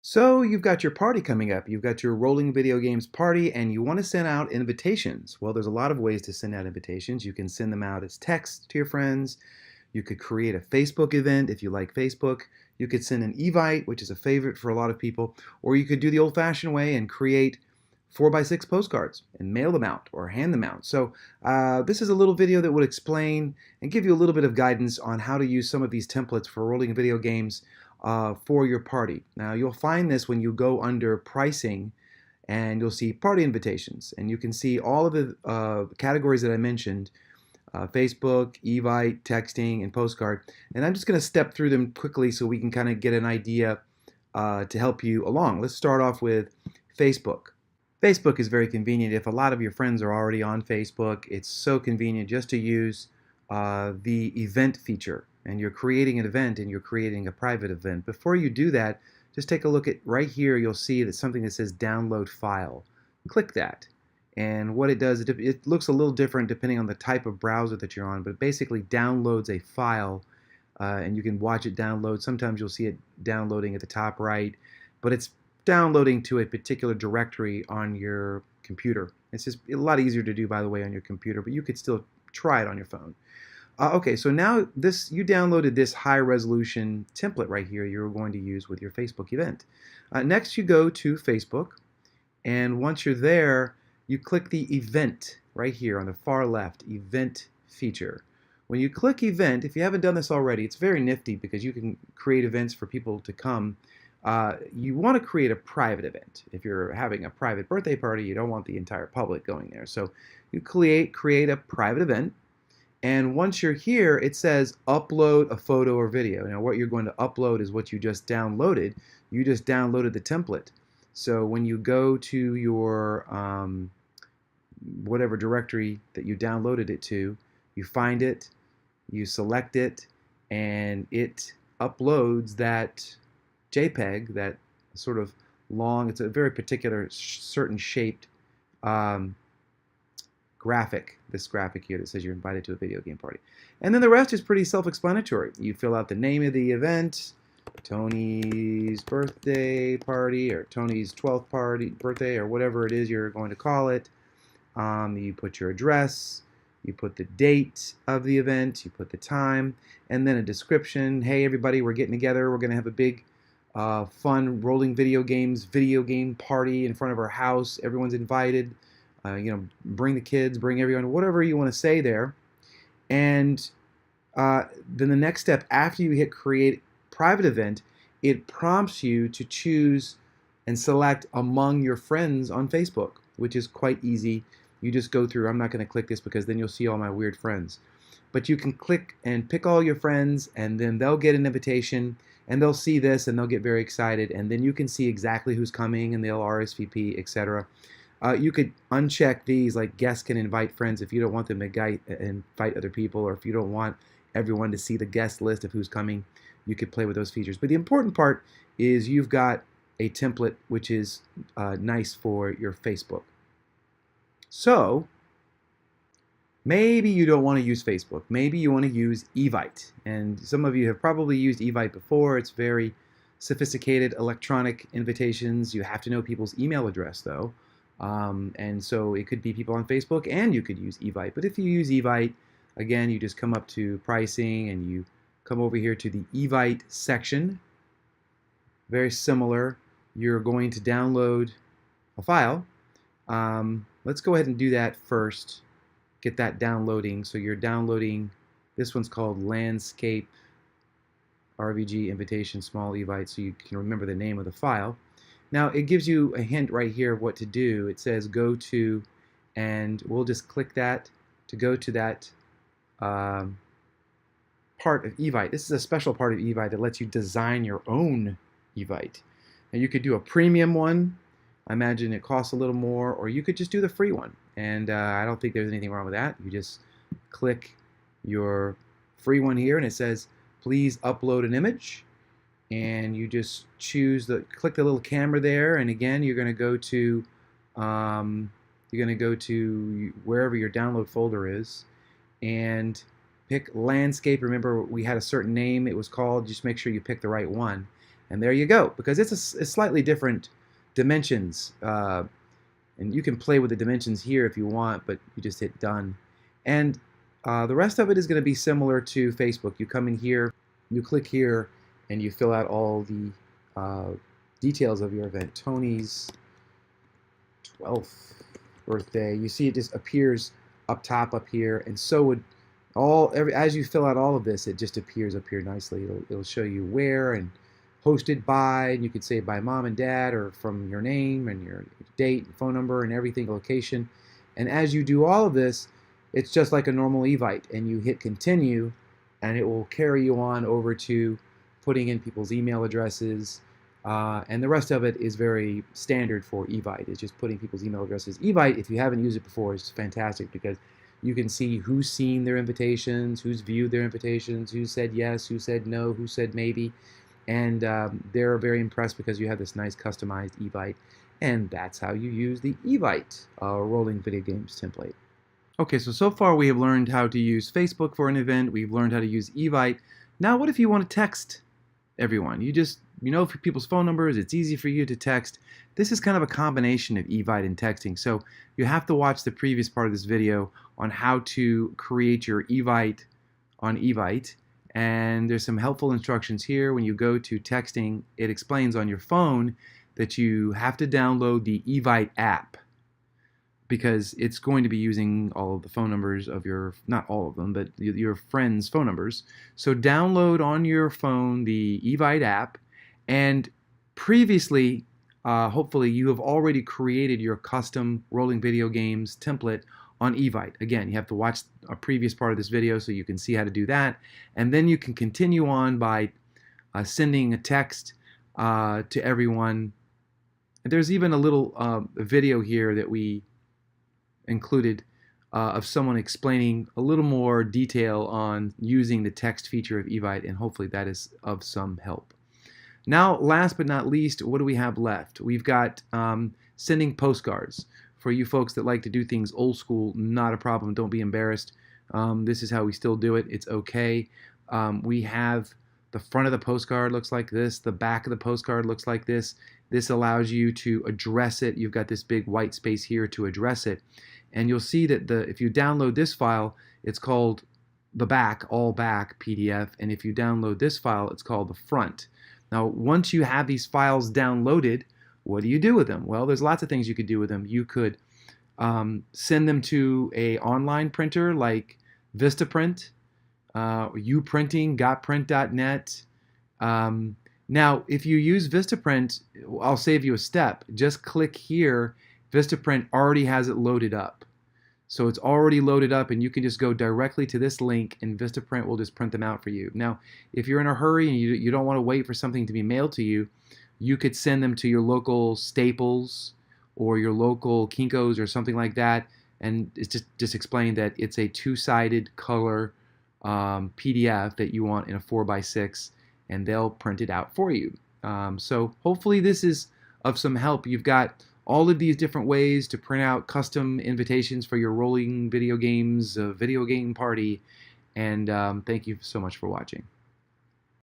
So you've got your party coming up. You've got your rolling video games party and you want to send out invitations. Well, there's a lot of ways to send out invitations. You can send them out as text to your friends. You could create a Facebook event if you like Facebook. You could send an Evite, which is a favorite for a lot of people, or you could do the old-fashioned way and create 4x6 postcards and mail them out or hand them out. So this is a little video that would explain and give you a little bit of guidance on how to use some of these templates for rolling video games for your party. Now you'll find this when you go under pricing and you'll see party invitations and you can see all of the categories that I mentioned, Facebook, Evite, texting, and postcard. And I'm just going to step through them quickly so we can kind of get an idea to help you along. Let's start off with Facebook. Facebook is very convenient. If a lot of your friends are already on Facebook, it's so convenient just to use the event feature. And you're creating an event and you're creating a private event. Before you do that, just take a look at right here. You'll see that something that says download file. Click that. And what it does, it looks a little different depending on the type of browser that you're on, but it basically downloads a file and you can watch it download. Sometimes you'll see it downloading at the top right, but it's downloading to a particular directory on your computer. It's just a lot easier to do, by the way, on your computer, but you could still try it on your phone. Okay, so now you downloaded this high resolution template right here you're going to use with your Facebook event. Next you go to Facebook, and once you're there, you click the event right here on the far left, event feature. When you click event, if you haven't done this already, it's very nifty because you can create events for people to come. You want to create a private event. If you're having a private birthday party, you don't want the entire public going there. So you create a private event. And once you're here, it says upload a photo or video. Now what you're going to upload is what you just downloaded. You just downloaded the template. So when you go to your whatever directory that you downloaded it to, you find it, you select it, and it uploads that JPEG, that sort of long, it's a very particular certain shaped graphic, this graphic here that says you're invited to a video game party. And then the rest is pretty self-explanatory. You fill out the name of the event, Tony's birthday party, or Tony's 12th birthday, or whatever it is you're going to call it. You put your address, you put the date of the event, you put the time, and then a description. Hey everybody, we're getting together, we're going to have a big fun rolling video game party in front of our house. Everyone's invited. Bring the kids, bring everyone, whatever you want to say there. And then the next step, after you hit create private event, it prompts you to choose and select among your friends on Facebook, which is quite easy. You just go through, I'm not going to click this because then you'll see all my weird friends. But you can click and pick all your friends, and then they'll get an invitation, and they'll see this, and they'll get very excited, and then you can see exactly who's coming, and they'll RSVP, etc. You could uncheck these, like guests can invite friends if you don't want them to invite other people, or if you don't want everyone to see the guest list of who's coming, you could play with those features. But the important part is you've got a template which is nice for your Facebook. So maybe you don't want to use Facebook. Maybe you want to use Evite. And some of you have probably used Evite before. It's very sophisticated electronic invitations. You have to know people's email address, though. And so it could be people on Facebook, and you could use Evite. But if you use Evite, again, you just come up to pricing and you come over here to the Evite section. Very similar. You're going to download a file. Let's go ahead and do that first. Get that downloading. So you're downloading, this one's called Landscape RVG Invitation Small Evite, so you can remember the name of the file. Now it gives you a hint right here of what to do. It says go to, and we'll just click that to go to that part of Evite. This is a special part of Evite that lets you design your own Evite. Now you could do a premium one. I imagine it costs a little more, or you could just do the free one. And I don't think there's anything wrong with that. You just click your free one here, and it says please upload an image. And you just click the little camera there, and again you're going to go to wherever your download folder is, and pick landscape. Remember we had a certain name it was called. Just make sure you pick the right one, And there you go, because it's a slightly different dimensions. And you can play with the dimensions here if you want, but you just hit done. And the rest of it is going to be similar to Facebook. You come in here, you click here, and you fill out all the details of your event. Tony's 12th birthday. You see it just appears up top up here, and so would as you fill out all of this, it just appears up here nicely. It'll show you where and hosted by, and you could say by mom and dad, or from your name and your date, phone number, and everything, location. And as you do all of this, it's just like a normal Evite, and you hit continue, and it will carry you on over to putting in people's email addresses, and the rest of it is very standard for Evite. It's just putting people's email addresses. Evite, if you haven't used it before, is fantastic because you can see who's seen their invitations, who's viewed their invitations, who said yes, who said no, who said maybe. And they're very impressed because you have this nice customized Evite. And that's how you use the Evite rolling video games template. Okay, so far we have learned how to use Facebook for an event. We've learned how to use Evite. Now what if you want to text everyone? You know for people's phone numbers, it's easy for you to text. This is kind of a combination of Evite and texting. So you have to watch the previous part of this video on how to create your Evite on Evite. And there's some helpful instructions here. When you go to texting, it explains on your phone that you have to download the Evite app because it's going to be using all of the phone numbers of not all of them, but your friends' phone numbers. So download on your phone the Evite app, and previously, hopefully, you have already created your custom rolling video games template on Evite. Again, you have to watch a previous part of this video so you can see how to do that, and then you can continue on by sending a text to everyone. And there's even a little video here that we included of someone explaining a little more detail on using the text feature of Evite, and hopefully that is of some help. Now, last but not least, what do we have left? We've got sending postcards. For you folks that like to do things old school, not a problem. Don't be embarrassed. This is how we still do it. It's okay. We have the front of the postcard looks like this. The back of the postcard looks like this. This allows you to address it. You've got this big white space here to address it. And you'll see that if you download this file, it's called the back, all back PDF. And if you download this file, it's called the front. Now, once you have these files downloaded, what do you do with them? Well, there's lots of things you could do with them. You could send them to an online printer like Vistaprint, Uprinting, gotprint.net. Now, if you use Vistaprint, I'll save you a step. Just click here. Vistaprint already has it loaded up. So it's already loaded up, and you can just go directly to this link, and Vistaprint will just print them out for you. Now, if you're in a hurry and you don't want to wait for something to be mailed to you, you could send them to your local Staples or your local Kinko's or something like that, and it's just explain that it's a two-sided color PDF that you want in a 4x6, and they'll print it out for you. So hopefully this is of some help. You've got all of these different ways to print out custom invitations for your rolling video games, video game party, and thank you so much for watching.